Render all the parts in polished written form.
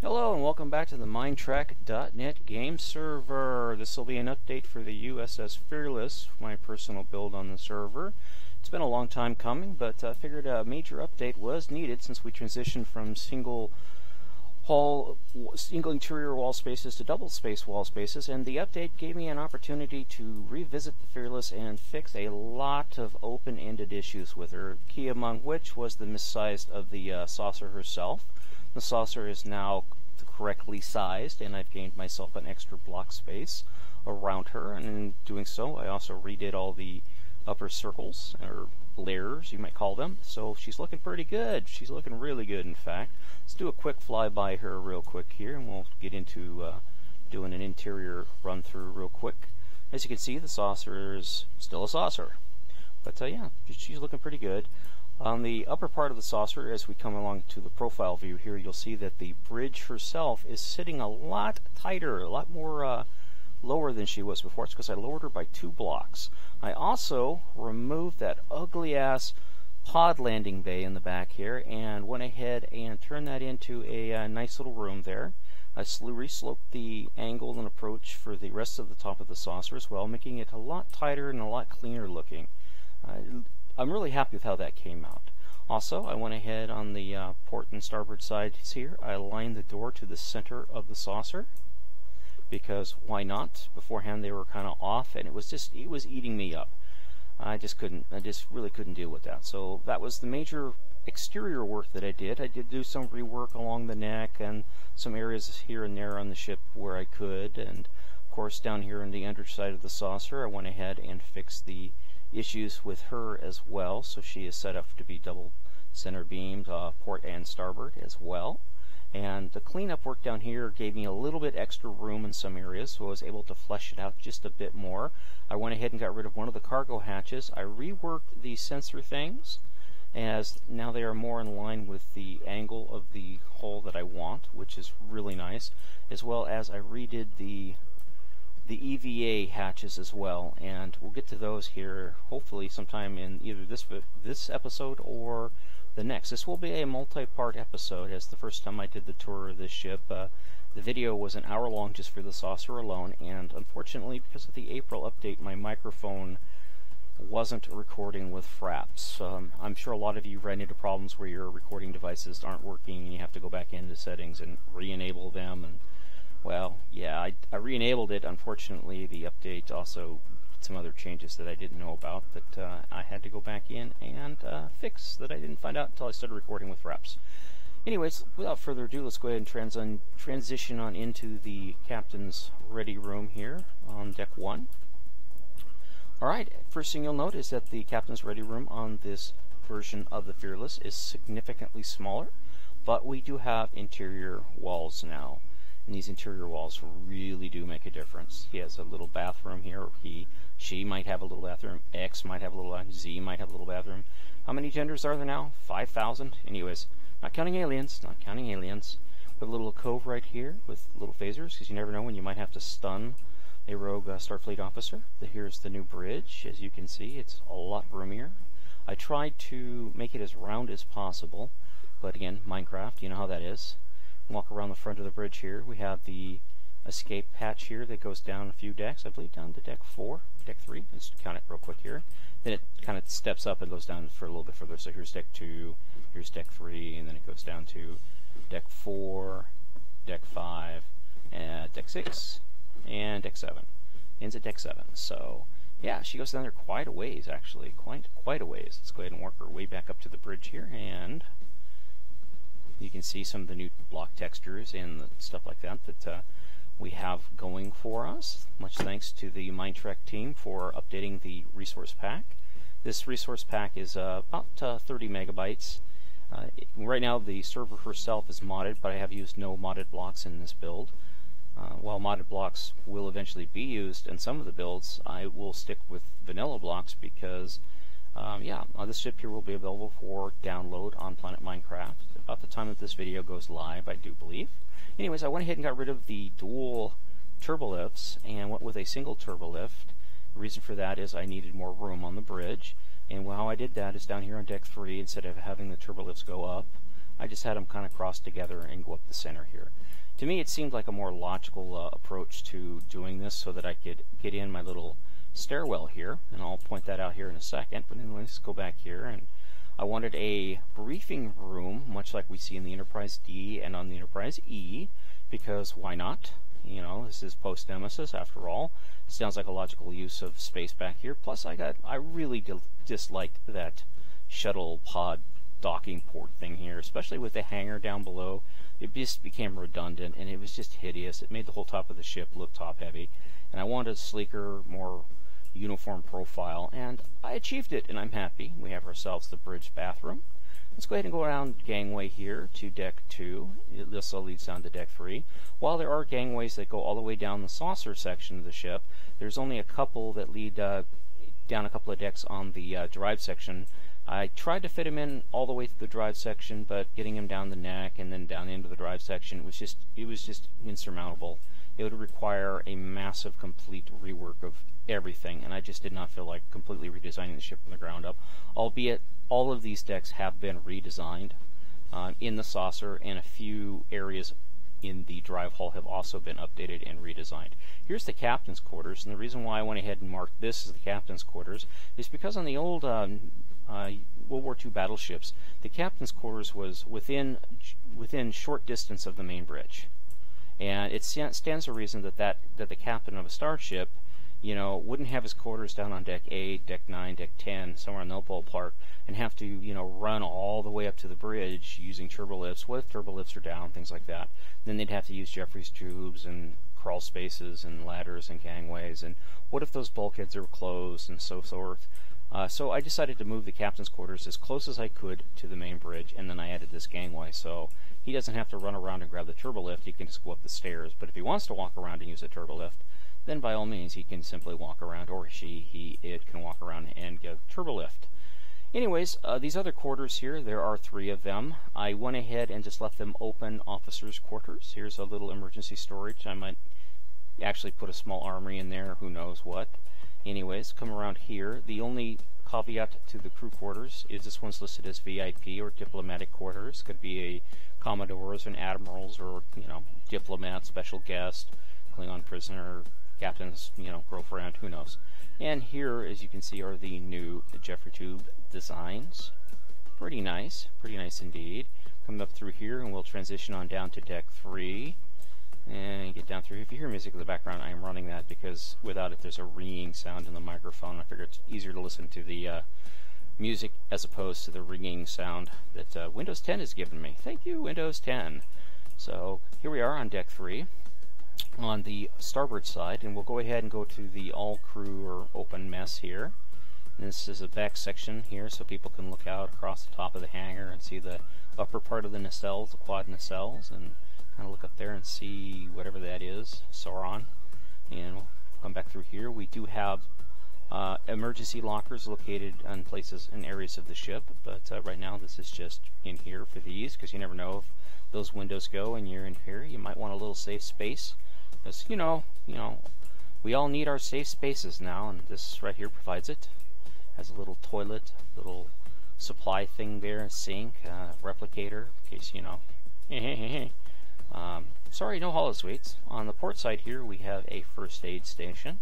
Hello and welcome back to the Mindtrack.net game server. This will be an update for the USS Fearless, my personal build on the server. It's been a long time coming, but I figured a major update was needed since we transitioned from single interior wall spaces to double space wall spaces, and the update gave me an opportunity to revisit the Fearless and fix a lot of open-ended issues with her, key among which was the missize of the saucer herself. The saucer is now correctly sized, and I've gained myself an extra block space around her, and in doing so I also redid all the upper circles, or layers you might call them, so she's looking pretty good. She's looking really good, in fact. Let's do a quick flyby her real quick here, and we'll get into doing an interior run through real quick. As you can see, the saucer is still a saucer, but yeah, she's looking pretty good. On the upper part of the saucer, as we come along to the profile view here, you'll see that the bridge herself is sitting a lot tighter, a lot more lower than she was before. It's because I lowered her by 2 blocks. I also removed that ugly-ass pod landing bay in the back here and went ahead and turned that into a nice little room there. I re-sloped the angle and approach for the rest of the top of the saucer as well, making it a lot tighter and a lot cleaner looking. I'm really happy with how that came out. Also, I went ahead on the port and starboard sides here. I aligned the door to the center of the saucer because why not? Beforehand they were kind of off, and it was eating me up. I just really couldn't deal with that. So that was the major exterior work that I did. I did do some rework along the neck and some areas here and there on the ship where I could, and of course down here on the underside of the saucer I went ahead and fixed the issues with her as well, so she is set up to be double center beamed, port and starboard as well. And the cleanup work down here gave me a little bit extra room in some areas, so I was able to flesh it out just a bit more. I went ahead and got rid of one of the cargo hatches. I reworked the sensor things, as now they are more in line with the angle of the hull that I want, which is really nice, as well as I redid the EVA hatches as well, and we'll get to those here hopefully sometime in either this episode or the next. This will be a multi-part episode, as the first time I did the tour of this ship, the video was an hour long just for the saucer alone, and unfortunately because of the April update my microphone wasn't recording with fraps. I'm sure a lot of you ran into problems where your recording devices aren't working and you have to go back into settings and re-enable them, and well, yeah, I re-enabled it. Unfortunately, the update also did some other changes that I didn't know about that I had to go back in and fix that I didn't find out until I started recording with reps. Anyways, without further ado, let's go ahead and transition on into the captain's ready room here on deck 1. Alright, first thing you'll note is that the captain's ready room on this version of the Fearless is significantly smaller, but we do have interior walls now. And these interior walls really do make a difference. He has a little bathroom here, or she might have a little bathroom, X might have a little bathroom, Z might have a little bathroom. How many genders are there now? 5,000? Anyways, not counting aliens, not counting aliens. We have a little cove right here with little phasers, because you never know when you might have to stun a rogue Starfleet officer. Here's the new bridge. As you can see, it's a lot roomier. I tried to make it as round as possible, but again, Minecraft, you know how that is. Walk around the front of the bridge here. We have the escape hatch here that goes down a few decks, I believe down to deck 4, deck 3. Let's count it real quick here. Then it kind of steps up and goes down for a little bit further. So here's deck 2, here's deck 3, and then it goes down to deck 4, deck 5, and deck 6, and deck 7. Ends at deck 7. So yeah, she goes down there quite a ways, actually, quite a ways. Let's go ahead and work our way back up to the bridge here, and you can see some of the new block textures and stuff like that we have going for us. Much thanks to the Mindtrack team for updating the resource pack. This resource pack is about 30 megabytes. Right now the server herself is modded, but I have used no modded blocks in this build. While modded blocks will eventually be used in some of the builds, I will stick with vanilla blocks because yeah, this ship here will be available for download on Planet Minecraft about the time that this video goes live, I do believe. Anyways, I went ahead and got rid of the dual turbolifts and went with a single turbolift. The reason for that is I needed more room on the bridge, and how I did that is down here on deck 3, instead of having the turbolifts go up, I just had them kind of cross together and go up the center here. To me, it seemed like a more logical approach to doing this so that I could get in my little stairwell here, and I'll point that out here in a second. But anyways, let's go back here, and I wanted a briefing room, much like we see in the Enterprise D and on the Enterprise E, because why not? You know, this is post-Nemesis after all. Sounds like a logical use of space back here. Plus, I really disliked that shuttle pod docking port thing here, especially with the hangar down below. It just became redundant, and it was just hideous. It made the whole top of the ship look top-heavy, and I wanted a sleeker, more uniform profile, and I achieved it, and I'm happy. We have ourselves the bridge bathroom. Let's go ahead and go around gangway here to deck 2. This all leads down to deck 3. While there are gangways that go all the way down the saucer section of the ship, there's only a couple that lead down a couple of decks on the drive section. I tried to fit him in all the way through the drive section, but getting him down the neck and then down into the drive section was just insurmountable. It would require a massive, complete rework of everything, and I just did not feel like completely redesigning the ship from the ground up, albeit all of these decks have been redesigned in the saucer, and a few areas in the drive hull have also been updated and redesigned. Here's the captain's quarters, and the reason why I went ahead and marked this as the captain's quarters is because on the old World War II battleships, the captain's quarters was within short distance of the main bridge. And it stands to reason that the captain of a starship, you know, wouldn't have his quarters down on deck 8, deck 9, deck 10, somewhere in the ballpark, and have to, you know, run all the way up to the bridge using turbolifts. What if turbolifts are down, things like that? Then they'd have to use Jeffries tubes and crawl spaces and ladders and gangways. And what if those bulkheads are closed and so forth? So I decided to move the captain's quarters as close as I could to the main bridge, and then I added this gangway, so he doesn't have to run around and grab the turbolift. He can just go up the stairs. But if he wants to walk around and use a turbolift, then by all means he can simply walk around, or it can walk around and get a turbolift. Anyways, these other quarters here, there are 3 of them. I went ahead and just left them open officers' quarters. Here's a little emergency storage. I might actually put a small armory in there, who knows what. Anyways, come around here. The only caveat to the crew quarters is this one's listed as VIP or diplomatic quarters. Could be a Commodores and Admirals, or, you know, diplomat, special guest, Klingon prisoner, captain's, you know, girlfriend, who knows. And here, as you can see, are the new Jeffrey tube designs. Pretty nice indeed. Coming up through here, and we'll transition on down to deck 3. And get down through here. If you hear music in the background, I am running that because without it there's a ringing sound in the microphone. I figure it's easier to listen to the music as opposed to the ringing sound that Windows 10 has given me. Thank you, Windows 10. So here we are on deck 3 on the starboard side, and we'll go ahead and go to the all crew or open mess here. And this is a back section here, so people can look out across the top of the hangar and see the upper part of the nacelles, the quad nacelles, and kind of look up there and see whatever that is, Sauron. And we'll come back through here. We do have emergency lockers located in places and areas of the ship, but right now this is just in here for these, because you never know if those windows go and you're in here. You might want a little safe space, because you know, we all need our safe spaces now, and this right here provides it. Has a little toilet, little supply thing there, sink, replicator, in case you know. Sorry, no holosuites. On the port side here, we have a first aid station.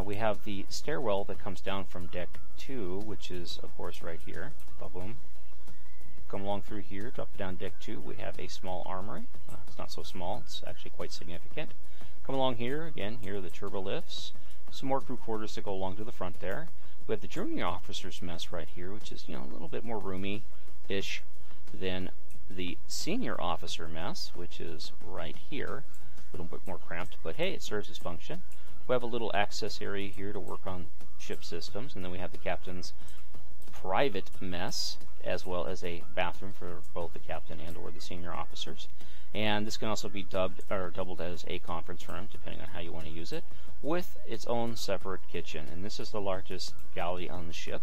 We have the stairwell that comes down from deck 2, which is, of course, right here. Ba-boom. Come along through here, drop it down deck 2. We have a small armory. It's not so small. It's actually quite significant. Come along here. Again, here are the turbolifts. Some more crew quarters that go along to the front there. We have the junior officers' mess right here, which is, you know, a little bit more roomy-ish than the senior officer mess, which is right here, a little bit more cramped, but hey, it serves its function. We have a little access area here to work on ship systems, and then we have the captain's private mess, as well as a bathroom for both the captain and or the senior officers. And this can also be dubbed or doubled as a conference room, depending on how you want to use it, with its own separate kitchen. And this is the largest galley on the ship.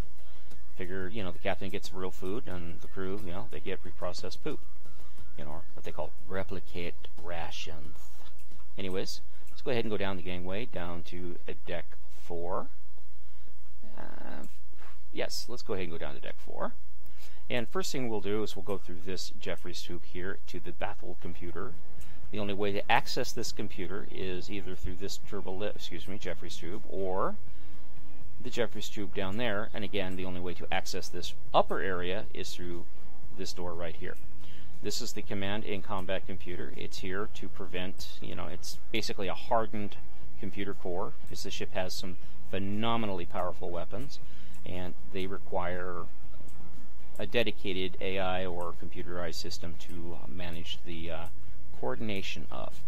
Figure, you know, the captain gets real food, and the crew, you know, they get reprocessed poop. You know, or what they call replicate rations. Anyways, let's go ahead and go down the gangway, down to deck 4. Yes, let's go ahead and go down to deck 4. And first thing we'll do is we'll go through this Jeffries tube here to the baffled computer. The only way to access this computer is either through this Jeffries tube, or the Jeffries tube down there. And again, the only way to access this upper area is through this door right here. This is the command in combat computer. It's here to prevent, it's basically a hardened computer core, because the ship has some phenomenally powerful weapons, and they require a dedicated AI or computerized system to manage the coordination of.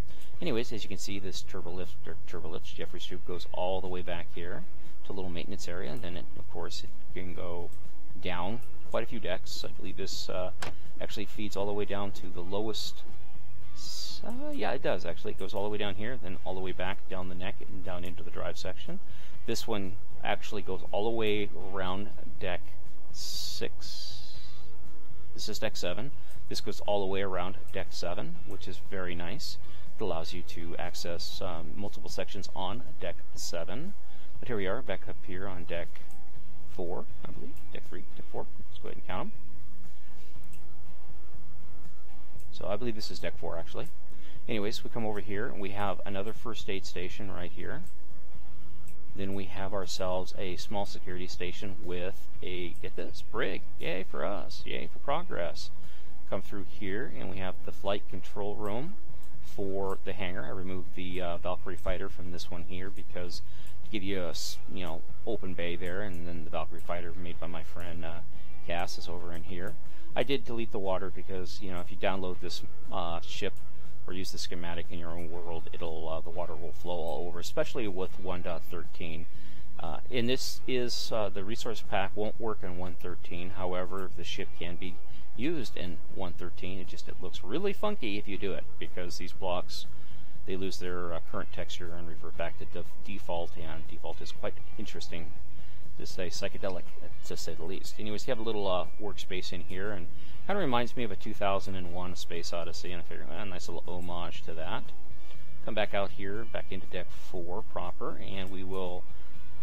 Anyways, as you can see, this turbolift Jeffries tube goes all the way back here to a little maintenance area, and then of course it can go down quite a few decks. I believe this actually feeds all the way down to the lowest. Yeah, it does actually. It goes all the way down here, then all the way back down the neck and down into the drive section. This one actually goes all the way around deck 6. This is deck 7. This goes all the way around deck 7, which is very nice. It allows you to access multiple sections on deck 7. But here we are, back up here on deck 4, I believe. Deck 3, deck 4. Let's go ahead and count them. So I believe this is deck 4, actually. Anyways, we come over here, and we have another first aid station right here. Then we have ourselves a small security station with a, get this, brig. Yay for us. Yay for progress. Come through here, and we have the flight control room for the hangar. I removed the Valkyrie fighter from this one here because to give you a open bay there, and then the Valkyrie fighter made by my friend Cass is over in here. I did delete the water because if you download this ship or use the schematic in your own world, it'll the water will flow all over, especially with 1.13. And this is the resource pack won't work in 1.13. However, the ship can be used in 1.13. It looks really funky if you do it, because these blocks, they lose their current texture and revert back to default, and default is quite interesting, to say psychedelic, to say the least. Anyways, you have a little workspace in here, and kind of reminds me of a 2001 Space Odyssey, and I figured, a nice little homage to that. Come back out here, back into deck 4 proper, and we will.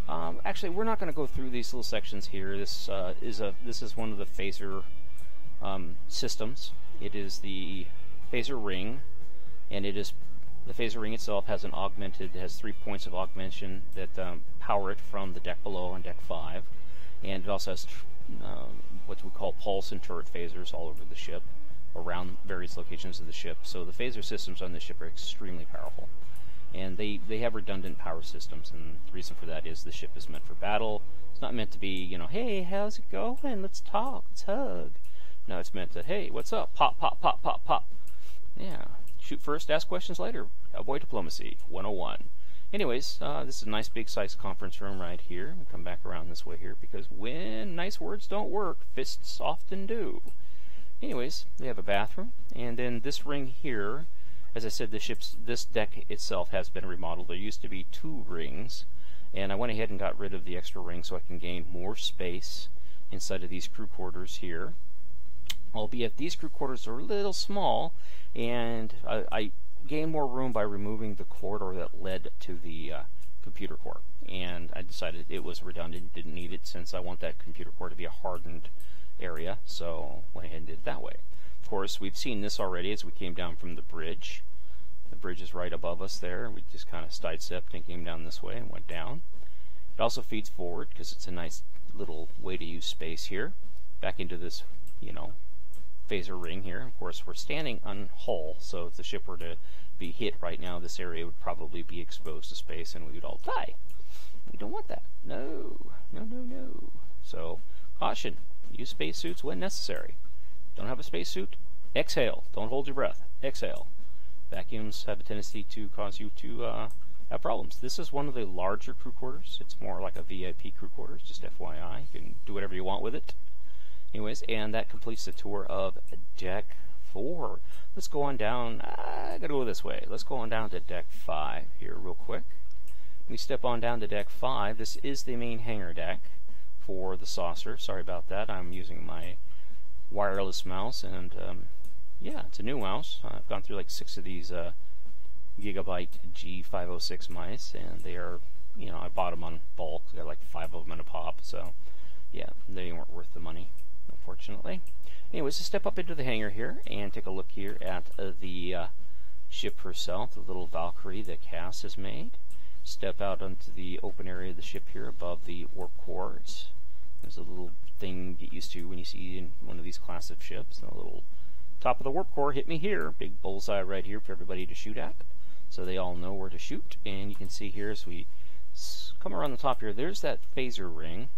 Actually, we're not going to go through these little sections here. This is one of the phaser systems. It is the phaser ring, and it is the phaser ring itself has 3 points of augmentation that power it from the deck below on deck 5, and it also has what we call pulse and turret phasers all over the ship, around various locations of the ship. So the phaser systems on this ship are extremely powerful, and they have redundant power systems, and the reason for that is the ship is meant for battle. It's not meant to be, hey, how's it going? Let's talk, let's hug. No, it's meant to, hey, what's up? Pop, pop, pop, pop, pop. Yeah. Shoot first, ask questions later. Avoid diplomacy 101. Anyways, this is a nice big size conference room right here. We'll come back around this way here, because when nice words don't work, fists often do. Anyways, we have a bathroom, and then this ring here, as I said, this deck itself has been remodeled. There used to be 2 rings, and I went ahead and got rid of the extra ring so I can gain more space inside of these crew quarters here. Albeit these crew quarters are a little small, and I gained more room by removing the corridor that led to the computer core, and I decided it was redundant, didn't need it, since I want that computer core to be a hardened area, so went ahead and did it that way. Of course, we've seen this already as we came down from the bridge. The bridge is right above us there. We just kind of sidestepped and came down this way and went down. It also feeds forward because it's a nice little way to use space here, back into this, phaser ring here. Of course, we're standing on hull, so if the ship were to be hit right now, this area would probably be exposed to space and we would all die. We don't want that. No, no, no, no. So, caution, use spacesuits when necessary. Don't have a spacesuit? Exhale. Don't hold your breath. Exhale. Vacuums have a tendency to cause you to have problems. This is one of the larger crew quarters. It's more like a VIP crew quarters, just FYI. You can do whatever you want with it. Anyways, and that completes the tour of deck 4. Let's go on down. I gotta go this way. Let's go on down to deck 5 here real quick. We step on down to deck 5. This is the main hangar deck for the saucer. Sorry about that. I'm using my wireless mouse, and yeah, it's a new mouse. I've gone through like 6 of these Gigabyte G506 mice, and they are, I bought them on bulk. I got like 5 of them in a pop, so yeah, they weren't worth the money. unfortunately. Anyways, let's step up into the hangar here and take a look here at the ship herself, the little Valkyrie that Cass has made. Step out onto the open area of the ship here above the warp core. There's a little thing you get used to when you see in one of these class of ships. The little top of the warp core, hit me here. Big bullseye right here for everybody to shoot at. So they all know where to shoot. And you can see here as we come around the top here, there's that phaser ring.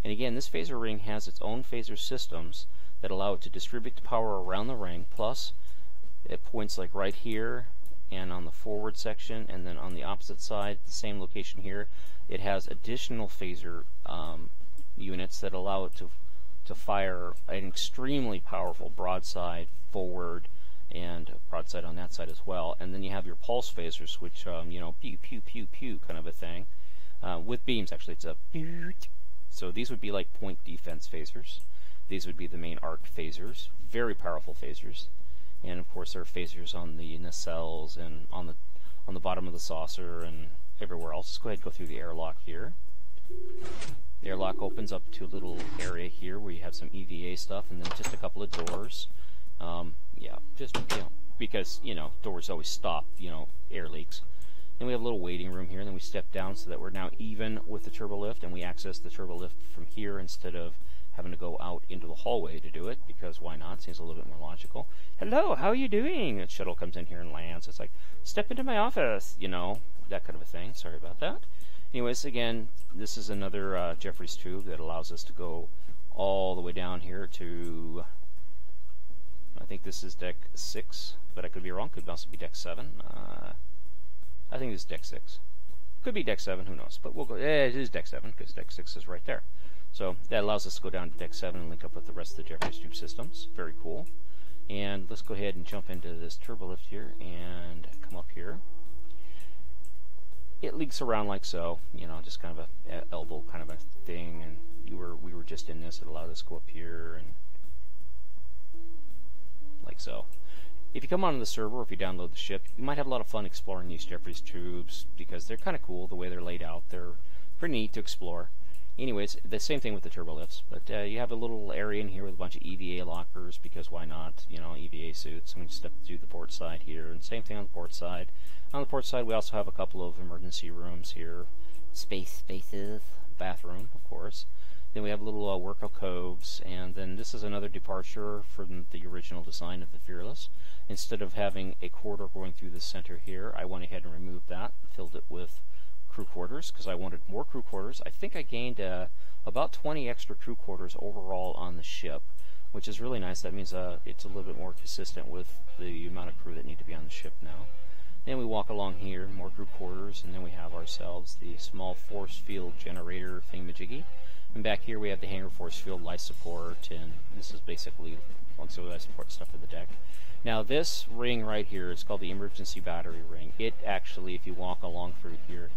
And again, this phaser ring has its own phaser systems that allow it to distribute the power around the ring. Plus, it points like right here and on the forward section, and then on the opposite side, the same location here, it has additional phaser units that allow it to fire an extremely powerful broadside forward and broadside on that side as well. And then you have your pulse phasers, which you know, pew pew pew pew kind of a thing. With beams, actually, it's a pew. So these would be like point defense phasers. These would be the main arc phasers, very powerful phasers. And of course, there are phasers on the nacelles and on the bottom of the saucer and everywhere else. Let's go ahead and go through the airlock here. The airlock opens up to a little area here where you have some EVA stuff, and then just a couple of doors. Yeah, just, you know, because, you know, doors always stop, you know, air leaks. Then we have a little waiting room here, and then we step down so that we're now even with the turbo lift, and we access the turbo lift from here instead of having to go out into the hallway to do it, because why not? Seems a little bit more logical. Hello, how are you doing? The shuttle comes in here and lands. It's like, step into my office, you know, that kind of a thing. Sorry about that. Anyways, again, this is another Jeffries tube that allows us to go all the way down here to, I think this is deck 6, but I could be wrong. Could also be deck 7. I think this is deck 6. Could be deck 7, who knows? But we'll go, it is deck 7, because deck 6 is right there. So that allows us to go down to deck 7 and link up with the rest of the Jeffries tube systems. Very cool. And let's go ahead and jump into this turbo lift here and come up here. It leaks around like so, you know, just kind of a elbow kind of a thing. And we were just in this. It allowed us to go up here and like so. If you come onto the server, or if you download the ship, you might have a lot of fun exploring these Jeffries tubes because they're kind of cool the way they're laid out. They're pretty neat to explore. Anyways, the same thing with the turbo lifts, but you have a little area in here with a bunch of EVA lockers, because why not, you know, EVA suits. And we step through the port side here, and same thing on the port side. On the port side, we also have a couple of emergency rooms here, spaces, bathroom, of course. Then we have little work alcoves, and then this is another departure from the original design of the Fearless. Instead of having a corridor going through the center here, I went ahead and removed that, filled it with crew quarters, because I wanted more crew quarters. I think I gained about 20 extra crew quarters overall on the ship, which is really nice. That means it's a little bit more consistent with the amount of crew that need to be on the ship now. Then we walk along here, more crew quarters, and then we have ourselves the small force field generator thingamajiggy. And back here we have the hangar force field life support, and this is basically auxiliary life support stuff for the deck. Now this ring right here is called the emergency battery ring. It actually, if you walk along through here,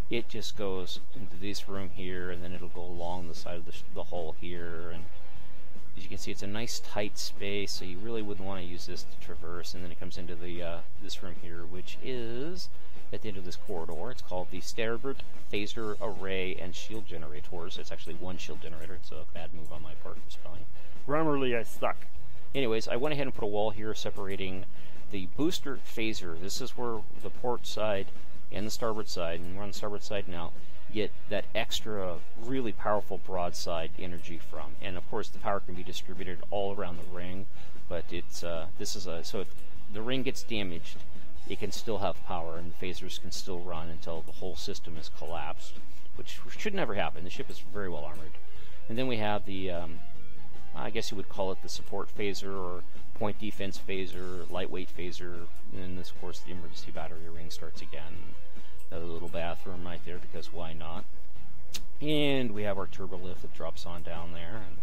it just goes into this room here, and then it'll go along the side of the hull here. And as you can see, it's a nice tight space, so you really wouldn't want to use this to traverse. And then it comes into the this room here, which is at the end of this corridor. It's called the Starboard Phaser Array and Shield Generators. It's actually one shield generator. It's a bad move on my part for spelling. Grammarly, I suck. Anyways, I went ahead and put a wall here separating the booster phaser. This is where the port side and the starboard side, and we're on the starboard side now, get that extra really powerful broadside energy from. And of course the power can be distributed all around the ring, but it's this is a, so if the ring gets damaged, it can still have power, and the phasers can still run until the whole system is collapsed, which should never happen. The ship is very well armored. And then we have the I guess you would call it the support phaser or point defense phaser, lightweight phaser, and then this, of course, the emergency battery ring starts again. Another little bathroom right there, because why not? And we have our turbo lift that drops on down there, and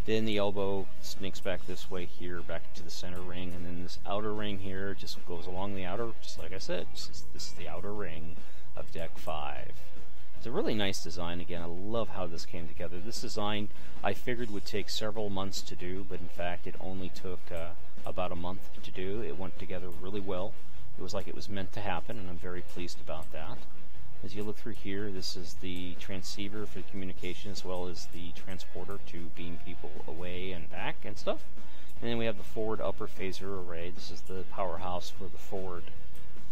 then the elbow sneaks back this way here, back to the center ring, and then this outer ring here just goes along the outer, just like I said, this is the outer ring of deck 5. It's a really nice design. Again, I love how this came together. This design I figured would take several months to do, but in fact it only took about a month to do. It went together really well. It was like it was meant to happen, and I'm very pleased about that. As you look through here, this is the transceiver for communication as well as the transporter to beam people away and back and stuff. And then we have the forward upper phaser array. This is the powerhouse for the forward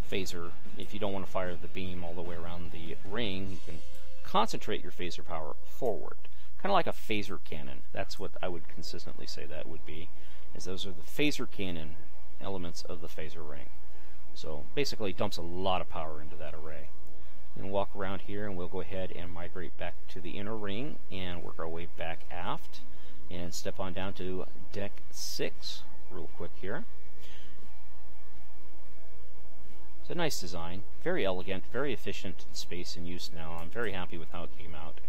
phaser. If you don't want to fire the beam all the way around the ring, you can concentrate your phaser power forward. Kind of like a phaser cannon. That's what I would consistently say that would be, is those are the phaser cannon elements of the phaser ring. So basically it dumps a lot of power into that array. And walk around here and we'll go ahead and migrate back to the inner ring and work our way back aft and step on down to deck 6 real quick here. It's a nice design, very elegant, very efficient space in use now. I'm very happy with how it came out.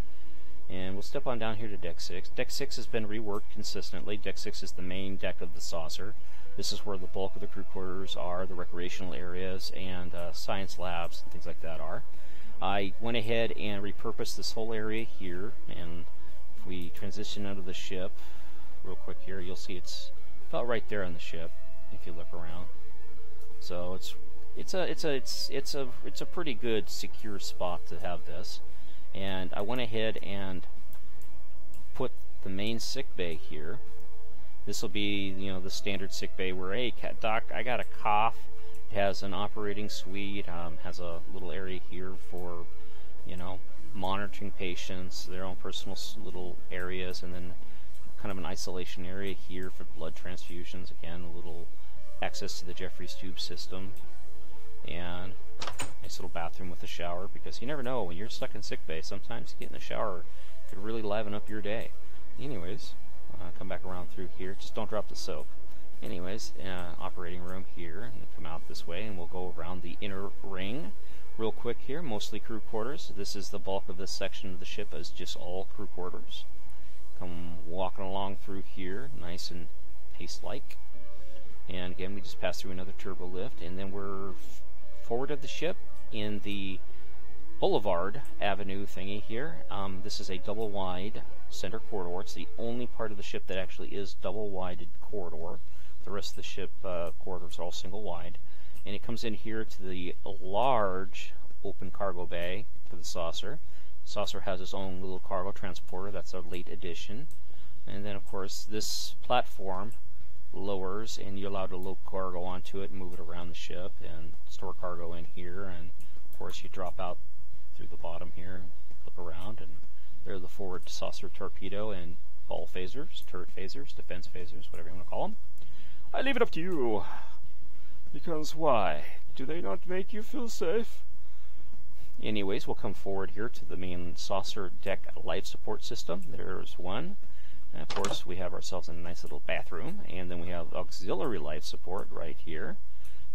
And we'll step on down here to deck 6. Deck 6 has been reworked consistently. Deck 6 is the main deck of the saucer. This is where the bulk of the crew quarters are, the recreational areas, and science labs and things like that are. I went ahead and repurposed this whole area here, and if we transition out of the ship real quick here, you'll see it's about right there on the ship if you look around. So it's a pretty good secure spot to have this. And I went ahead and put the main sick bay here. This will be, you know, the standard sick bay where, hey, doc, I got a cough. It has an operating suite, has a little area here for, you know, monitoring patients, their own personal little areas, and then kind of an isolation area here for blood transfusions. Again, a little access to the Jeffries tube system, and nice little bathroom with a shower, because you never know when you're stuck in sick bay. Sometimes getting a shower could really liven up your day. Anyways, come back around through here. Just don't drop the soap. Anyways, operating room here, and come out this way, and we'll go around the inner ring real quick here. Mostly crew quarters. This is the bulk of this section of the ship, as just all crew quarters. Come walking along through here, nice and pace-like. And again, we just passed through another turbo lift, and then we're forward of the ship in the Boulevard Avenue thingy here. This is a double-wide center corridor. It's the only part of the ship that actually is double-wided corridor. The rest of the ship corridors are all single-wide. And it comes in here to the large open cargo bay for the saucer. The saucer has its own little cargo transporter. That's a late addition. And then, of course, this platform lowers, and you're allowed to load cargo onto it and move it around the ship and store cargo in here. And, of course, you drop out through the bottom here and look around, and there are the forward saucer torpedo and ball phasers, turret phasers, defense phasers, whatever you want to call them. I leave it up to you. Because why? Do they not make you feel safe? Anyways, we'll come forward here to the main saucer deck life support system. There's one. And of course, we have ourselves a nice little bathroom. And then we have auxiliary life support right here.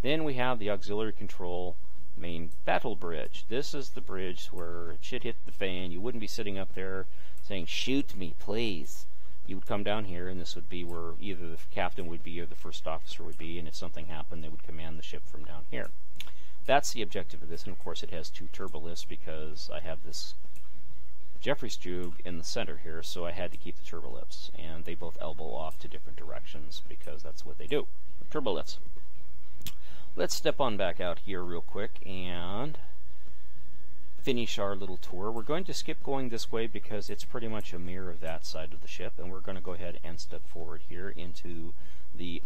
Then we have the auxiliary control main battle bridge. This is the bridge where shit hit the fan. You wouldn't be sitting up there saying, "Shoot me, please." You would come down here, and this would be where either the captain would be or the first officer would be, and if something happened, they would command the ship from down here. That's the objective of this, and of course it has two turbo lifts because I have this Jeffries tube in the center here, so I had to keep the turbo lifts, and they both elbow off to different directions because that's what they do, turbo lifts. Let's step on back out here real quick and finish our little tour. We're going to skip going this way because it's pretty much a mirror of that side of the ship, and we're going to go ahead and step forward here into the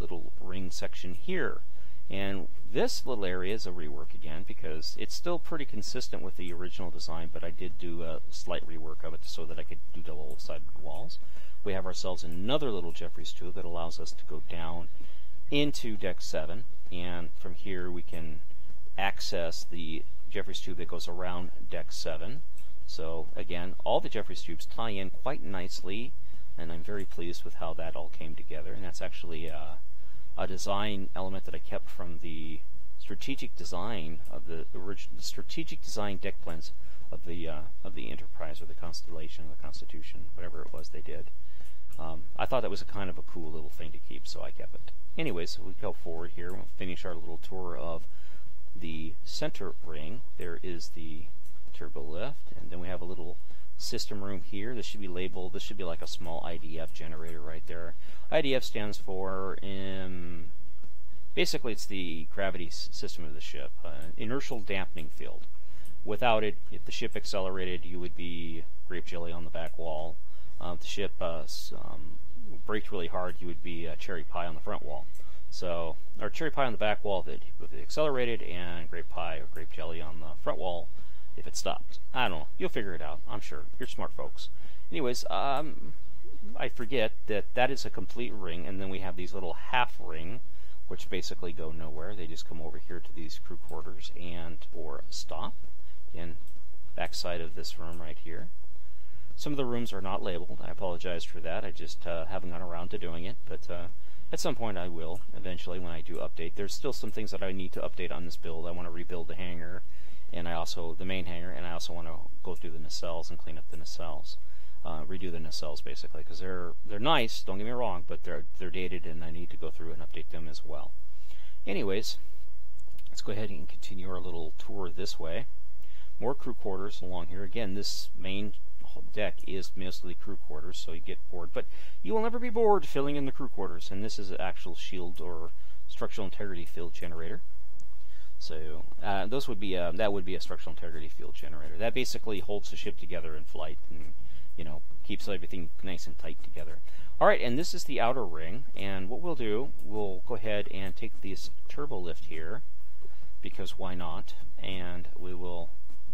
little ring section here. And this little area is a rework again because it's still pretty consistent with the original design, but I did do a slight rework of it so that I could do double-sided walls. We have ourselves another little Jeffries tube that allows us to go down into deck 7, and from here we can access the Jeffries tube that goes around deck 7. So again, all the Jeffries tubes tie in quite nicely, and I'm very pleased with how that all came together. And that's actually a design element that I kept from the strategic design of the strategic design deck plans of the Enterprise or the Constellation or the Constitution, whatever it was they did. I thought that was a kind of a cool little thing to keep, so I kept it. Anyways, so we go forward here and we'll finish our little tour of the center ring. There is the turbo lift, and then we have a little system room here. This should be labeled, this should be like a small IDF generator right there. IDF stands for, basically it's the gravity system of the ship, inertial dampening field. Without it, if the ship accelerated, you would be grape jelly on the back wall. If the ship braked really hard, you would be cherry pie on the front wall. So, or cherry pie on the back wall if it accelerated, and grape pie or grape jelly on the front wall if it stopped. I don't know. You'll figure it out, I'm sure. You're smart folks. Anyways, I forget that is a complete ring, and then we have these little half ring, which basically go nowhere. They just come over here to these crew quarters or stop. Again, backside of this room right here. Some of the rooms are not labeled. I apologize for that. I just haven't gone around to doing it, but at some point I will, eventually, when I do update. There's still some things that I need to update on this build. I want to rebuild the hangar, and the main hangar, and I also want to go through the nacelles and clean up the nacelles. Redo the nacelles, basically, because they're nice, don't get me wrong, but they're dated, and I need to go through and update them as well. Anyways, let's go ahead and continue our little tour this way. More crew quarters along here. Again, this main deck is mostly crew quarters, so you get bored, but you will never be bored filling in the crew quarters. And this is an actual shield or structural integrity field generator. So that would be a structural integrity field generator. That basically holds the ship together in flight, and keeps everything nice and tight together. All right, and this is the outer ring. And what we'll do, we'll go ahead and take this turbo lift here, because why not? And we will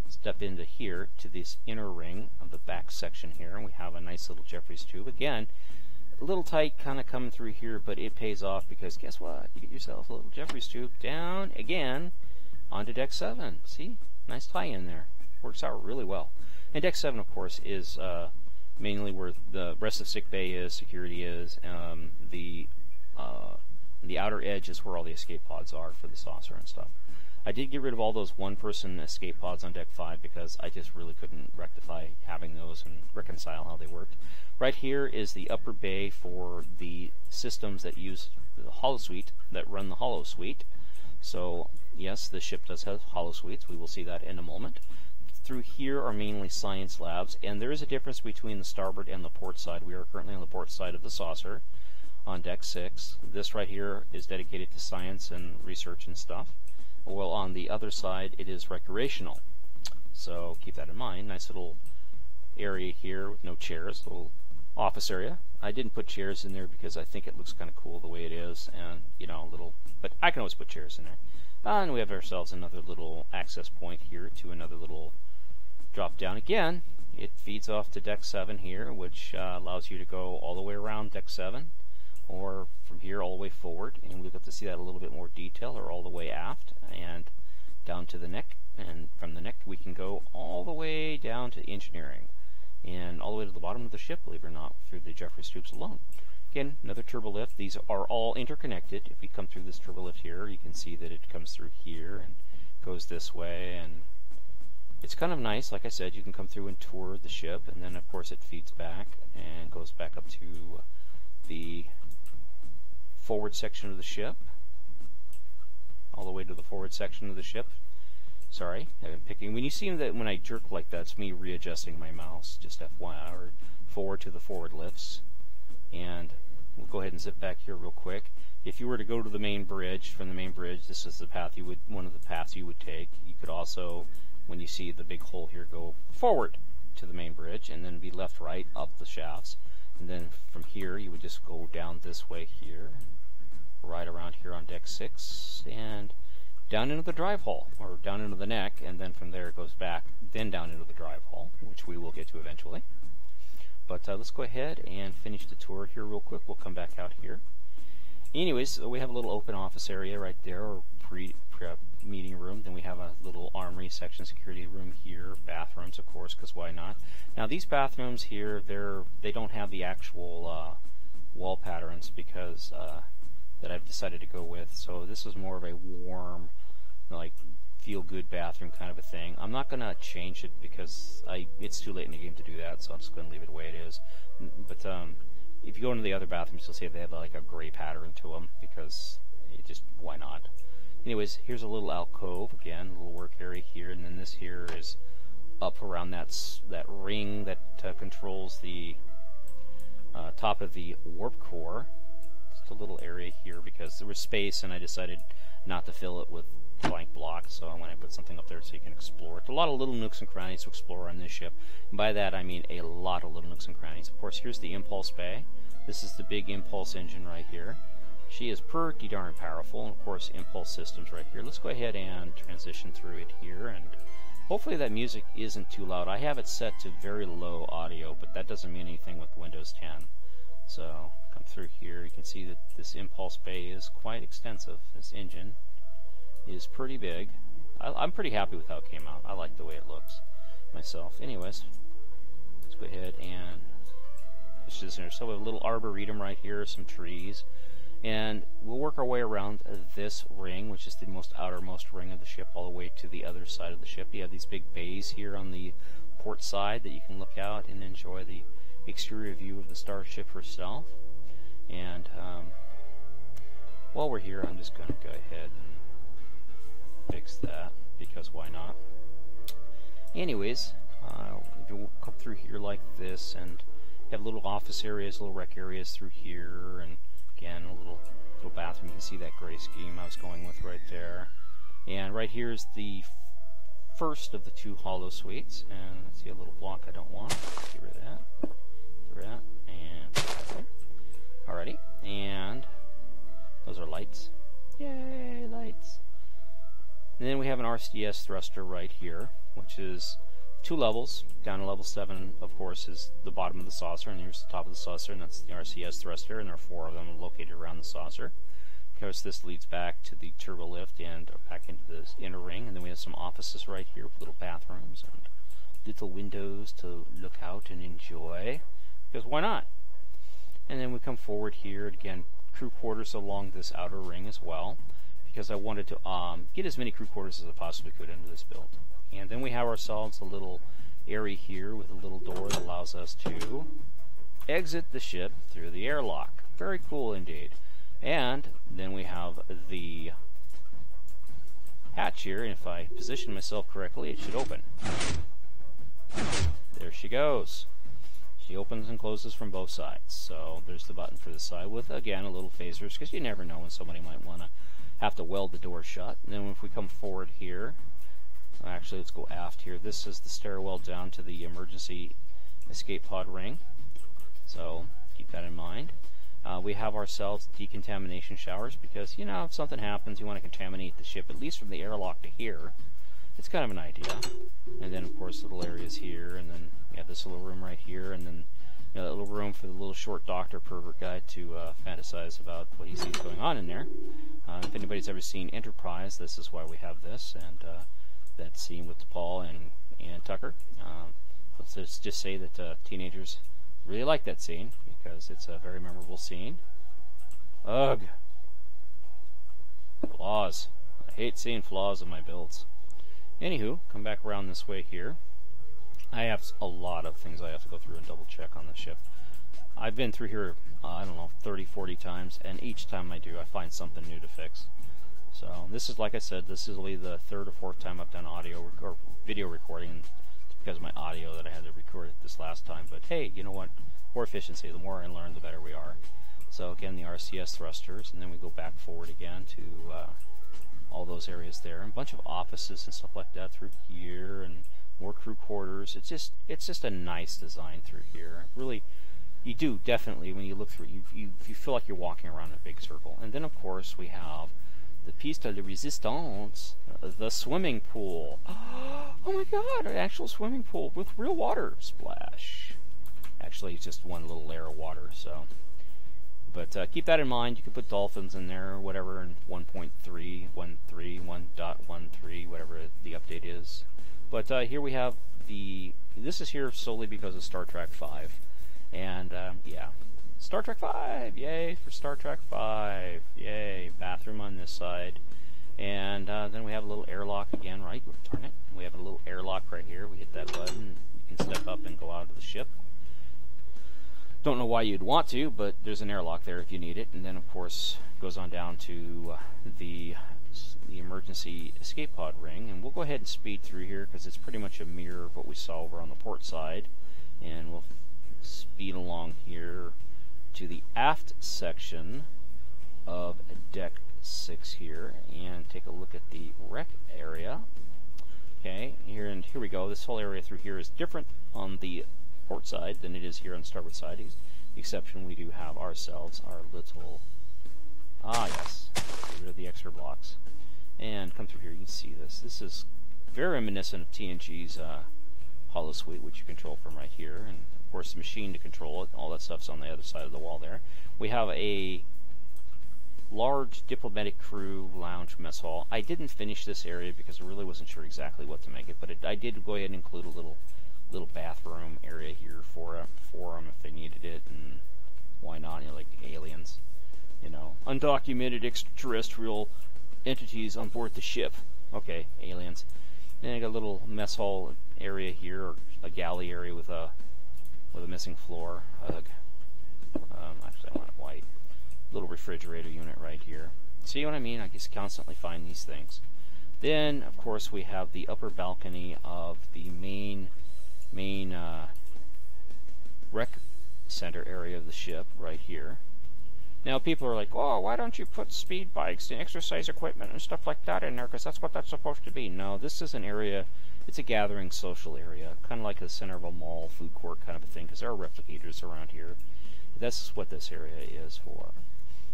step into here to this inner ring of the back section here, and we have a nice little Jeffries tube. Again, a little tight kind of coming through here, but it pays off, because guess what? You get yourself a little Jeffries tube down again onto deck 7. See? Nice tie in there. Works out really well. And deck 7, of course, is mainly where the rest of sick bay is, security is. The outer edge is where all the escape pods are for the saucer and stuff. I did get rid of all those one-person escape pods on deck 5 because I just really couldn't rectify having those and reconcile how they worked. Right here is the upper bay for the systems that use the holosuite, that run the holosuite. So yes, the ship does have holosuites. We will see that in a moment. Through here are mainly science labs, and there is a difference between the starboard and the port side. We are currently on the port side of the saucer on deck 6. This right here is dedicated to science and research and stuff. Well, on the other side, it is recreational. So keep that in mind. Nice little area here with no chairs, little office area. I didn't put chairs in there because I think it looks kind of cool the way it is, and but I can always put chairs in there. And we have ourselves another little access point here to another little drop down. Again, it feeds off to deck 7 here, which allows you to go all the way around deck 7, or from here all the way forward, and we'll get to see that a little bit more detail, or all the way aft and down to the neck, and from the neck we can go all the way down to engineering and all the way to the bottom of the ship, believe it or not, through the Jeffries tubes alone. Again, another turbo lift. These are all interconnected. If we come through this turbo lift here, you can see that it comes through here and goes this way, and it's kind of nice. Like I said, you can come through and tour the ship, and then of course it feeds back and goes back up to the forward section of the ship, all the way to the forward section of the ship. Sorry, I've been picking. When you see that when I jerk like that, it's me readjusting my mouse, just FYI, or forward to the forward lifts. And we'll go ahead and zip back here real quick. If you were to go to the main bridge, from the main bridge, this is the path one of the paths you would take. You could also, when you see the big hole here, go forward to the main bridge, and then be left, right, up the shafts. And then from here, you would just go down this way here, right around here on deck 6, and down into the drive hall, or down into the neck, and then from there it goes back, then down into the drive hall, which we will get to eventually. But let's go ahead and finish the tour here real quick. We'll come back out here. Anyways, we have a little open office area right there, or pre-prep meeting room. Then we have a little armory section, security room here, bathrooms, of course, because why not? Now these bathrooms here, they don't have the actual wall patterns because that I've decided to go with. So this is more of a warm, like, feel-good bathroom kind of a thing. I'm not going to change it because it's too late in the game to do that, so I'm just going to leave it the way it is. But if you go into the other bathrooms, you'll see they have like a gray pattern to them, because why not? Anyways, here's a little alcove, again, a little work area here, and then this here is up around that ring that controls the top of the warp core. Just a little area here because there was space, and I decided not to fill it with blank block, so I'm going to put something up there so you can explore it. A lot of little nooks and crannies to explore on this ship. And by that I mean a lot of little nooks and crannies. Of course, here's the impulse bay. This is the big impulse engine right here. She is pretty darn powerful, and of course impulse systems right here. Let's go ahead and transition through it here, and hopefully that music isn't too loud. I have it set to very low audio, but that doesn't mean anything with Windows 10. So come through here, you can see that this impulse bay is quite extensive. This engine is pretty big. I'm pretty happy with how it came out. I like the way it looks myself. Anyways, let's go ahead and push this in here. So we have a little arboretum right here, some trees. And we'll work our way around this ring, which is the most outermost ring of the ship, all the way to the other side of the ship. You have these big bays here on the port side that you can look out and enjoy the exterior view of the starship herself. And while we're here, I'm just going to go ahead and fix that, because why not? Anyways, you'll come through here like this, and have little office areas, little rec areas through here, and again, a little bathroom. You can see that gray scheme I was going with right there. And right here is the first of the two hollow suites. And let's see, a little block I don't want. Get rid of that. Get rid of that. And put that there. Alrighty. And those are lights. Yay, lights. And then we have an RCS thruster right here, which is 2 levels. Down to level 7, of course, is the bottom of the saucer, and here's the top of the saucer, and that's the RCS thruster, and there are 4 of them located around the saucer. Of course, this leads back to the turbo lift and back into the inner ring, and then we have some offices right here with little bathrooms and little windows to look out and enjoy, because why not? And then we come forward here, again, crew quarters along this outer ring as well, because I wanted to get as many crew quarters as I possibly could into this build. And then we have ourselves a little area here with a little door that allows us to exit the ship through the airlock. Very cool indeed. And then we have the hatch here, and if I position myself correctly, it should open. There she goes. She opens and closes from both sides. So there's the button for this side with, again, a little phasers, because you never know when somebody might want to have to weld the door shut. And then if we come forward here, actually, let's go aft here. This is the stairwell down to the emergency escape pod ring, so keep that in mind. We have ourselves decontamination showers, because, you know, if something happens, you want to contaminate the ship, at least from the airlock to here. It's kind of an idea. And then, of course, little areas here, and then we have this little room right here, and then, you know, a little room for the little short doctor pervert guy to fantasize about what he sees going on in there. If anybody's ever seen Enterprise, this is why we have this, and that scene with Paul and Tucker. Let's just say that teenagers really like that scene, because it's a very memorable scene. Ugh. Flaws. I hate seeing flaws in my builds. Anywho, come back around this way here. I have a lot of things I have to go through and double check on the ship. I've been through here, I don't know, 30, 40 times, and each time I do, I find something new to fix. So this is, like I said, this is only the 3rd or 4th time I've done audio or video recording. It's because of my audio that I had to record it this last time. But hey, you know what? More efficiency. The more I learn, the better we are. So again, the RCS thrusters, and then we go back forward again to all those areas there, and a bunch of offices and stuff like that through here, and more crew quarters. It's just a nice design through here. Really, you do definitely, when you look through it, you feel like you're walking around in a big circle. And then of course we have the piece de resistance, the swimming pool. Oh my god, an actual swimming pool with real water splash. Actually, it's just one little layer of water, so. But keep that in mind. You can put dolphins in there or whatever in 1.3, 1.13, whatever the update is. But here we have this is here solely because of Star Trek 5. And yeah, Star Trek 5, yay for Star Trek 5, yay, bathroom on this side. And then we have a little airlock again, right, darn it, we have a little airlock right here. We hit that button, you can step up and go out of the ship. Don't know why you'd want to, but there's an airlock there if you need it. And then of course goes on down to the emergency escape pod ring, and we'll go ahead and speed through here because it's pretty much a mirror of what we saw over on the port side. And we'll speed along here to the aft section of deck 6 here and take a look at the rec area. Okay, here we go. This whole area through here is different on the port side than it is here on the starboard side. The exception, we do have ourselves our little, yes, get rid of the extra blocks. And come through here, you can see this. This is very reminiscent of TNG's Hollow Suite, which you control from right here. And of course the machine to control it, all that stuff's on the other side of the wall there. We have a large diplomatic crew lounge mess hall. I didn't finish this area because I really wasn't sure exactly what to make it, but I did go ahead and include a little bathroom area here for them if they needed it, and why not? You know, like aliens, you know, undocumented extraterrestrial entities on board the ship. Okay, aliens. Then I got a little mess hall area here, or a galley area with a missing floor. Actually, I want it white. Little refrigerator unit right here. See what I mean? I just constantly find these things. Then, of course, we have the upper balcony of the main rec center area of the ship right here. Now, people are like, oh, why don't you put speed bikes and exercise equipment and stuff like that in there, because that's what that's supposed to be. No, this is an area, it's a gathering social area, kind of like the center of a mall, food court kind of a thing, because there are replicators around here. That's what this area is for.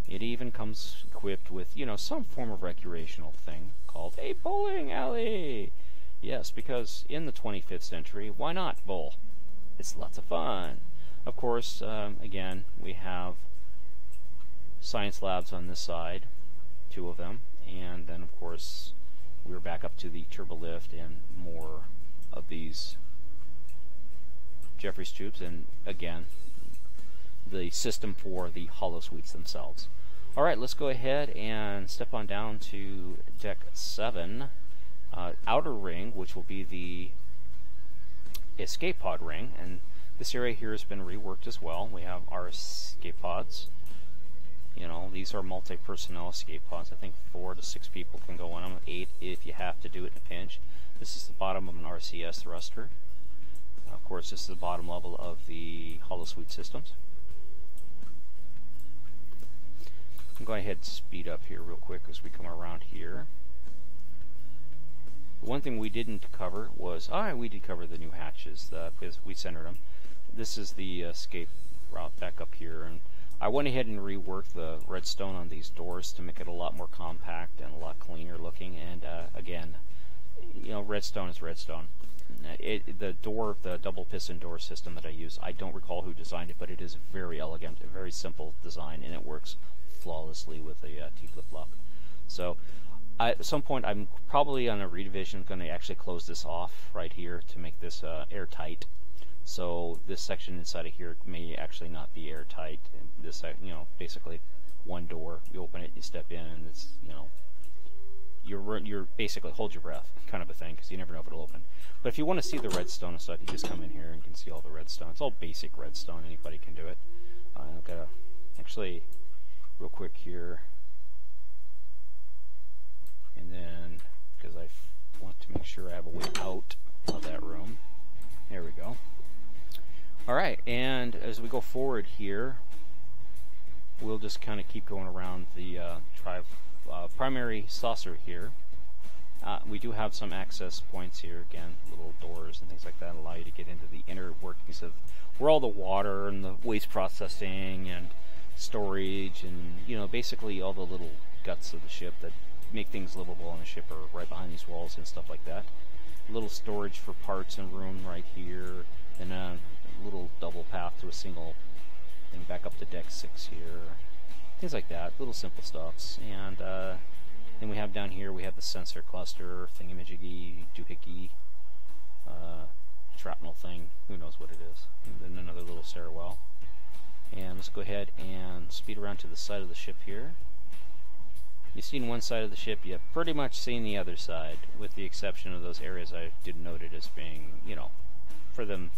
It even comes equipped with, you know, some form of recreational thing called a bowling alley. Yes, because in the 25th century, why not bowl? It's lots of fun. Of course, again, we have science labs on this side, 2 of them, and then of course we're back up to the turbo lift and more of these Jeffries tubes, and again, the system for the hollow suites themselves. Alright, let's go ahead and step on down to deck 7, outer ring, which will be the escape pod ring, and this area here has been reworked as well. We have our escape pods. You know, these are multi-personnel escape pods. I think 4 to 6 people can go on them, 8 if you have to do it in a pinch. This is the bottom of an RCS thruster. Of course, this is the bottom level of the hollow suite systems. I'm going to go ahead and speed up here real quick as we come around here. The one thing we didn't cover was, we did cover the new hatches, because we centered them. This is the escape route back up here, and I went ahead and reworked the redstone on these doors to make it a lot more compact and a lot cleaner looking, and again, you know, redstone is redstone. The double piston door system that I use, I don't recall who designed it, but it is very elegant, a very simple design, and it works flawlessly with a T-flip-flop. So at some point I'm probably on a revision going to actually close this off right here to make this airtight. So this section inside of here may actually not be airtight. This, you know, basically one door, you open it, you step in, and it's, you know, you're basically hold your breath kind of a thing, because you never know if it'll open. But if you want to see the redstone and stuff, you just come in here and you can see all the redstone. It's all basic redstone, anybody can do it. I've got to actually real quick here, and then because I want to make sure I have a way out of that room. There we go. Alright, and as we go forward here, we'll just kind of keep going around the primary saucer here. We do have some access points here, again, little doors and things like that allow you to get into the inner workings of where all the water and the waste processing and storage and, you know, basically all the little guts of the ship that make things livable on the ship are right behind these walls and stuff like that. A little storage for parts and room right here, and a little double path to a single thing back up to deck 6 here. Things like that, little simple stuffs. And then we have down here, we have the sensor cluster, thingamajiggy, doohickey, shrapnel thing, who knows what it is. And then another little stairwell. And let's go ahead and speed around to the side of the ship here. You've seen one side of the ship, you've pretty much seen the other side, with the exception of those areas I did note it as being, you know, for them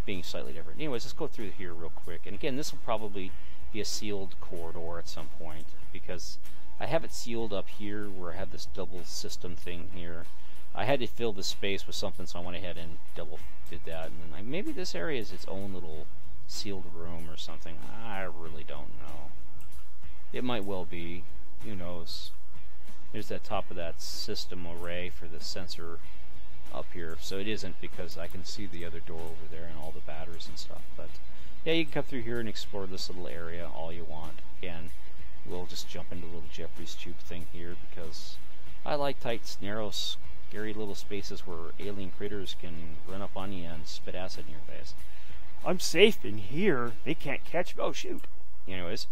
being slightly different. Anyways, let's go through here real quick. And again, this will probably be a sealed corridor at some point, because I have it sealed up here where I have this double system thing here. I had to fill the space with something, so I went ahead and double did that. And then maybe this area is its own little sealed room or something. I really don't know. It might well be. Who knows? There's that top of that system array for the sensor up here. So it isn't, because I can see the other door over there and all the batteries and stuff. But yeah, you can come through here and explore this little area all you want. Again, we'll just jump into the little Jeffries tube thing here, because I like tight, narrow, scary little spaces where alien critters can run up on you and spit acid in your face. I'm safe in here. They can't catch me. Oh, shoot. Anyways,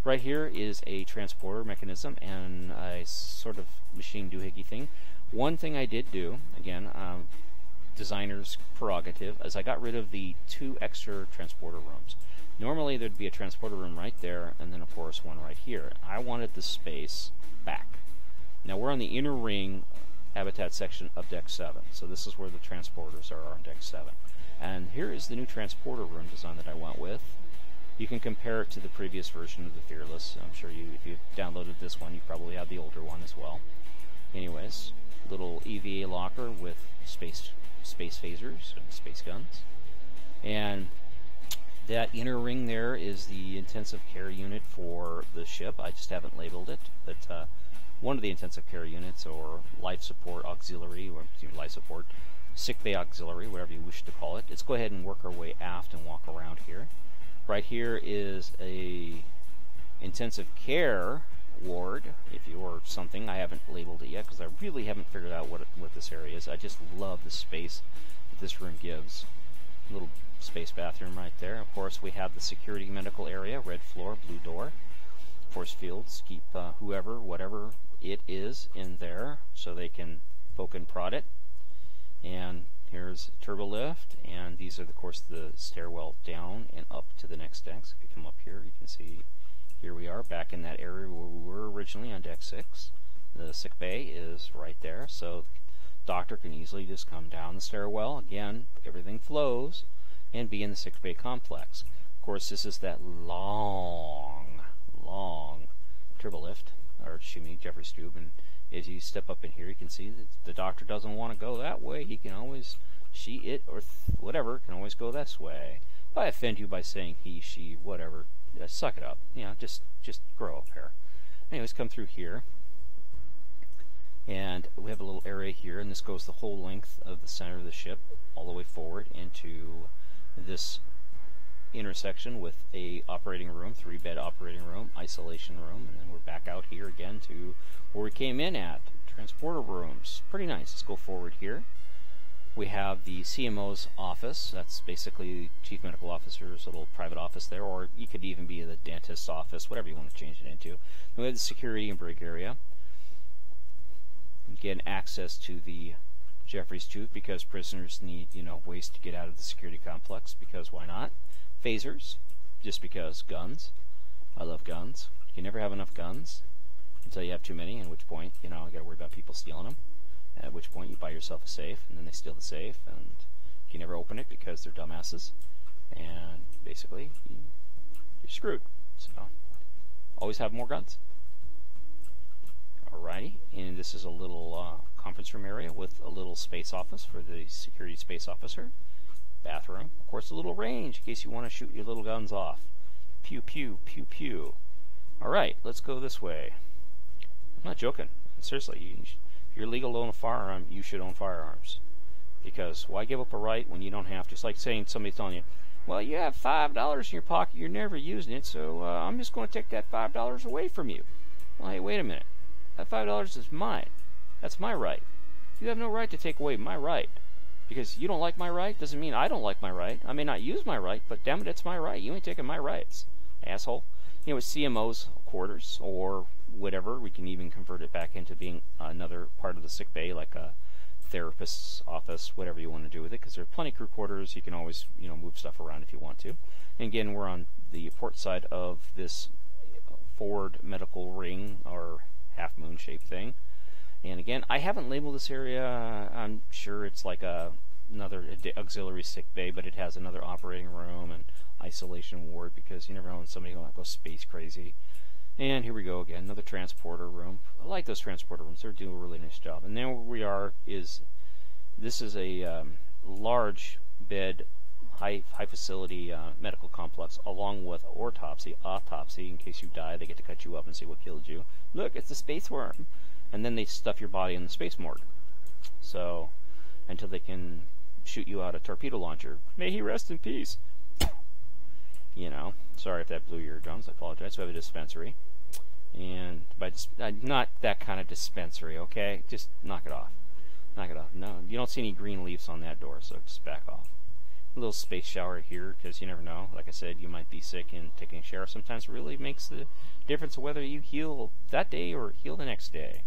right here is a transporter mechanism and a sort of machine doohickey thing. One thing I did do, again, designer's prerogative, is I got rid of the 2 extra transporter rooms. Normally there'd be a transporter room right there, and then of course one right here. I wanted the space back. Now we're on the inner ring habitat section of Deck 7, so this is where the transporters are on Deck 7. And here is the new transporter room design that I went with. You can compare it to the previous version of the Fearless. I'm sure if you downloaded this one, you probably have the older one as well. Anyways, little EVA locker with space phasers and space guns. And that inner ring there is the intensive care unit for the ship. I just haven't labeled it, but one of the intensive care units, or life support auxiliary, or life support, sick bay auxiliary, whatever you wish to call it. Let's go ahead and work our way aft and walk around here. Right here is a intensive care ward, if you or something. I haven't labeled it yet because I really haven't figured out what this area is. I just love the space that this room gives. A little space bathroom right there. Of course, we have the security medical area, red floor, blue door. Force fields keep whoever, whatever it is in there, so they can poke and prod it. And here's turbo lift, and these are, of course, the stairwell down and up to the next deck. So if you come up here, you can see here we are back in that area where we were originally on Deck 6. The sick bay is right there, so the doctor can easily just come down the stairwell. Again, everything flows, and be in the sick bay complex. Of course, this is that long turbo lift, or Jeffries tube, and as you step up in here, you can see that the doctor doesn't want to go that way. He can always, she, it, or whatever, can always go this way. If I offend you by saying he, she, whatever, suck it up. You know, just grow up here. Anyways, come through here, and we have a little area here, and this goes the whole length of the center of the ship, all the way forward into this intersection with a operating room, 3-bed operating room, isolation room, and then we're back out here again to where we came in at, transporter rooms. Pretty nice. Let's go forward here. We have the CMO's office. That's basically Chief Medical Officer's little private office there, or you could even be the dentist's office, whatever you want to change it into. Then we have the security and brig area. Again, access to the Jeffries tube, because prisoners need, ways to get out of the security complex, because why not? Phasers, just because. Guns. I love guns. You can never have enough guns until you have too many, at which point, you got to worry about people stealing them. At which point you buy yourself a safe, and then they steal the safe, and you can never open it because they're dumbasses. And basically, you're screwed. So, always have more guns. Alrighty, and this is a little conference room area with a little space office for the security space officer. Bathroom. Of course, a little range in case you want to shoot your little guns off. Pew, pew, pew, pew. Alright, let's go this way. I'm not joking. Seriously, if you're legal to own a firearm, you should own firearms. Because why give up a right when you don't have to? It's like saying somebody's telling you, well, you have $5 in your pocket, you're never using it, so I'm just going to take that $5 away from you. Well, hey, wait a minute. That $5 is mine. That's my right. You have no right to take away my right. Because you don't like my right doesn't mean I don't like my right. I may not use my right, but damn it, it's my right. You ain't taking my rights, asshole. With CMO's quarters or whatever, we can even convert it back into being another part of the sick bay, like a therapist's office, whatever you want to do with it, because there are plenty of crew quarters. You can always, move stuff around if you want to. And again, we're on the port side of this forward medical ring, or half-moon shaped thing. And again, I haven't labeled this area. I'm sure it's like another auxiliary sick bay, but it has another operating room and isolation ward, because you never know when somebody will go space crazy. And here we go again, another transporter room. I like those transporter rooms. They're doing a really nice job. And then where we are is, this is a large bed, high facility medical complex, along with autopsy. In case you die, they get to cut you up and see what killed you. Look, it's a space worm. and then they stuff your body in the space morgue. So, until they can shoot you out a torpedo launcher. May he rest in peace. You know, sorry if that blew your eardrums. I apologize. We have a dispensary, and by not that kind of dispensary, okay? Just knock it off. Knock it off. No, you don't see any green leaves on that door, so just back off. A little space shower here, because you never know. Like I said, you might be sick, and taking a shower sometimes really makes the difference of whether you heal that day or heal the next day.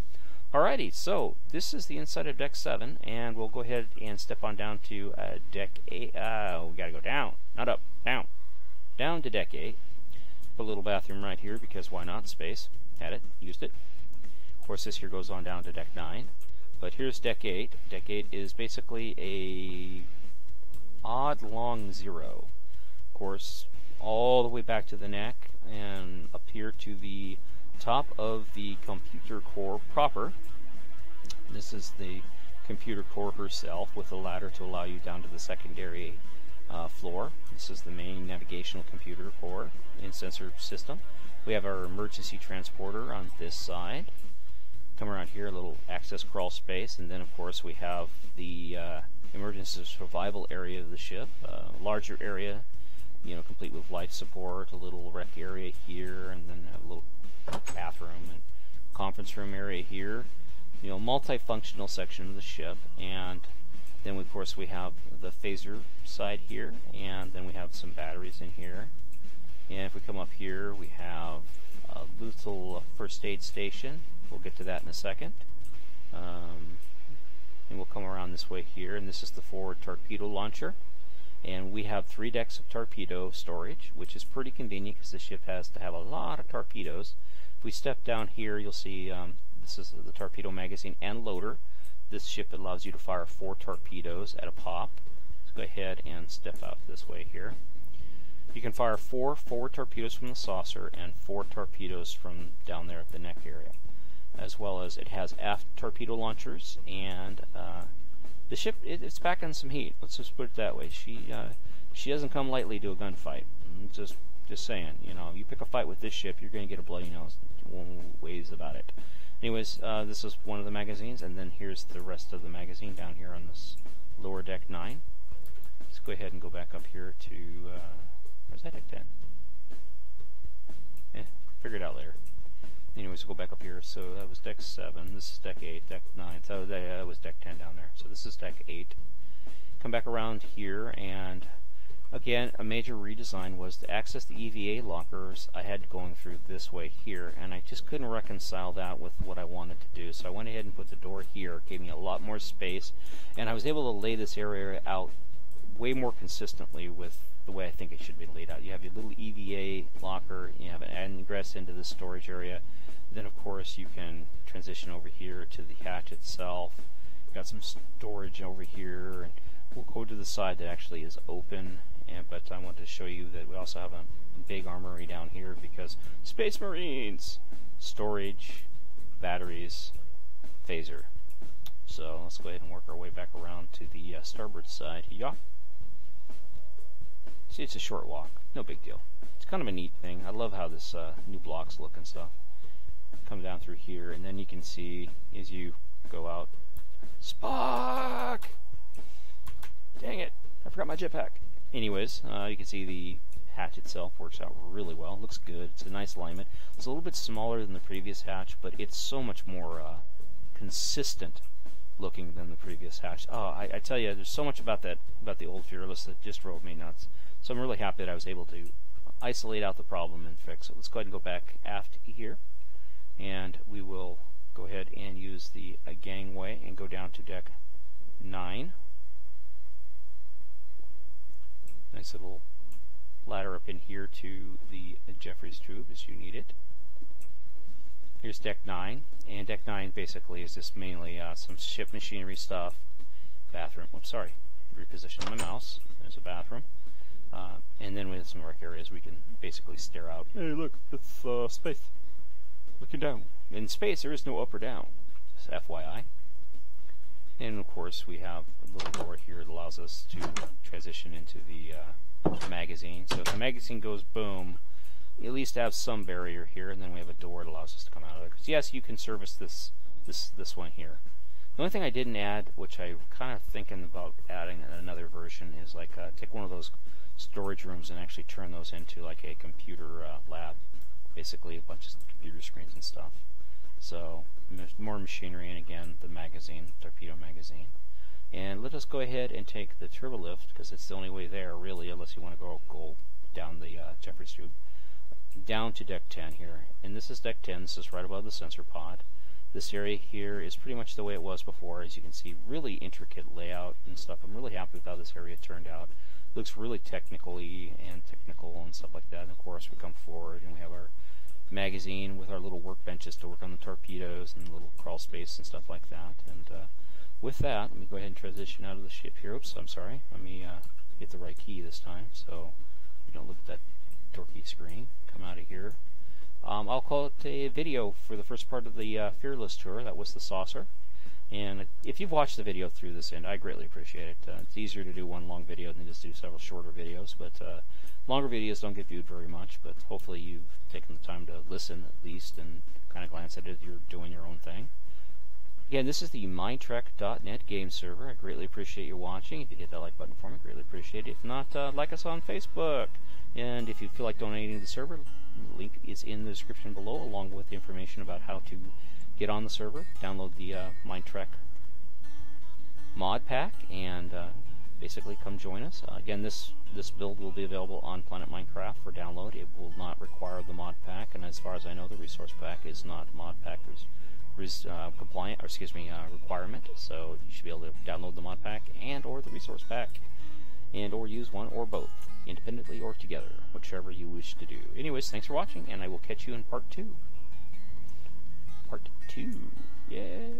Alrighty, so this is the inside of deck 7, and we'll go ahead and step on down to deck 8. We gotta go down, not up, down. Down to deck 8. Put a little bathroom right here, because why not? Space. Had it, used it. Of course, this here goes on down to deck 9. But here's deck 8. Deck 8 is basically a odd long 0. Of course, all the way back to the neck and up here to the top of the computer core proper. This is the computer core herself with a ladder to allow you down to the secondary floor. This is the main navigational computer core and sensor system. We have our emergency transporter on this side. Come around here, a little access crawl space, and then of course we have the emergency survival area of the ship, larger area, you know, complete with life support, a little rec area here, and then a little bathroom and conference room area here. You know, multifunctional section of the ship, and then of course we have the phaser side here, and then we have some batteries in here. And if we come up here, we have a little first aid station. We'll get to that in a second. And we'll come around this way here, and this is the forward torpedo launcher. And we have 3 decks of torpedo storage, which is pretty convenient because the ship has to have a lot of torpedoes. If we step down here, you'll see this is the torpedo magazine and loader. This ship allows you to fire 4 torpedoes at a pop. Let's go ahead and step out this way here. You can fire 4 forward torpedoes from the saucer and 4 torpedoes from down there at the neck area. As well as it has aft torpedo launchers, and the ship it's packing some heat. Let's just put it that way. She doesn't come lightly to a gunfight. Just saying, you know, you pick a fight with this ship, you're going to get a bloody nose. One ways about it. Anyways, this is one of the magazines, and then here's the rest of the magazine down here on this lower deck 9. Let's go ahead and go back up here to where's that deck 10? Figure it out later. Anyways, we'll go back up here. So that was deck 7, this is deck 8, deck 9, so that was deck 10 down there. So this is deck 8. Come back around here, and again, a major redesign was to access the EVA lockers. I had going through this way here, and I just couldn't reconcile that with what I wanted to do. So I went ahead and put the door here, gave me a lot more space, and I was able to lay this area out way more consistently with the way I think it should be laid out. You have your little EVA locker, you have an ingress into the storage area. Then of course you can transition over here to the hatch itself. Got some storage over here, and we'll go to the side that actually is open. But I wanted to show you that we also have a big armory down here because Space Marines, storage, batteries, phaser. So let's go ahead and work our way back around to the starboard side. Yeah. See, it's a short walk, no big deal. It's kind of a neat thing. I love how this new blocks look and stuff. Come down through here, and then you can see as you go out, Spock! Dang it, I forgot my jetpack. Anyways, you can see the hatch itself works out really well. Looks good. It's a nice alignment. It's a little bit smaller than the previous hatch, but it's so much more consistent looking than the previous hatch. Oh, I tell you, there's so much about the old Fearless that just drove me nuts. So I'm really happy that I was able to isolate out the problem and fix it. Let's go ahead and go back aft here, and we will go ahead and use the gangway and go down to deck 9. Nice little ladder up in here to the Jeffries tube as you need it. Here's deck 9, and deck 9 basically is just mainly some ship machinery stuff, bathroom. Oops, sorry, reposition my mouse. There's a bathroom, and then we have some rec areas we can basically stare out. Hey, look, it's space. Looking down. In space, there is no up or down. Just FYI. And of course, we have a little door here that allows us to transition into the magazine. So if the magazine goes boom, you at least have some barrier here, and then we have a door that allows us to come out of there. Because yes, you can service this this one here. The only thing I didn't add, which I'm kind of thinking about adding in another version, is like take one of those storage rooms and actually turn those into like a computer lab, basically a bunch of computer screens and stuff. So more machinery, and again the magazine, torpedo magazine. And let us go ahead and take the turbo lift, because it's the only way there really, unless you want to go down the Jeffries tube, down to deck 10 here. And this is deck 10. This is right above the sensor pod. This area here is pretty much the way it was before. As you can see, really intricate layout and stuff. I'm really happy with how this area turned out. It looks really technical and stuff like that. And of course we come forward and we have our magazine with our little workbenches to work on the torpedoes and the little crawl space and stuff like that. And with that, let me go ahead and transition out of the ship here. Oops, I'm sorry. Let me hit the right key this time so we don't look at that dorky screen. Come out of here. I'll call it a video for the first part of the Fearless tour. That was the saucer. And if you've watched the video through this end, I greatly appreciate it. It's easier to do one long video than just do several shorter videos, but longer videos don't get viewed very much, but hopefully you've taken the time to listen at least and kind of glance at it if you're doing your own thing. Again, this is the Mindtrek.net game server. I greatly appreciate you watching. If you hit that like button for me, greatly appreciate it. If not, like us on Facebook. And if you feel like donating to the server, the link is in the description below, along with the information about how to get on the server, download the Mindtrek mod pack, and basically come join us. Again, this build will be available on Planet Minecraft for download. It will not require the mod pack, and as far as I know, the resource pack is not mod pack compliant, or excuse me, requirement. So you should be able to download the mod pack and or the resource pack, and or use one or both, independently or together, whichever you wish to do. Anyways, thanks for watching, and I will catch you in part 2. Part 2. Yay!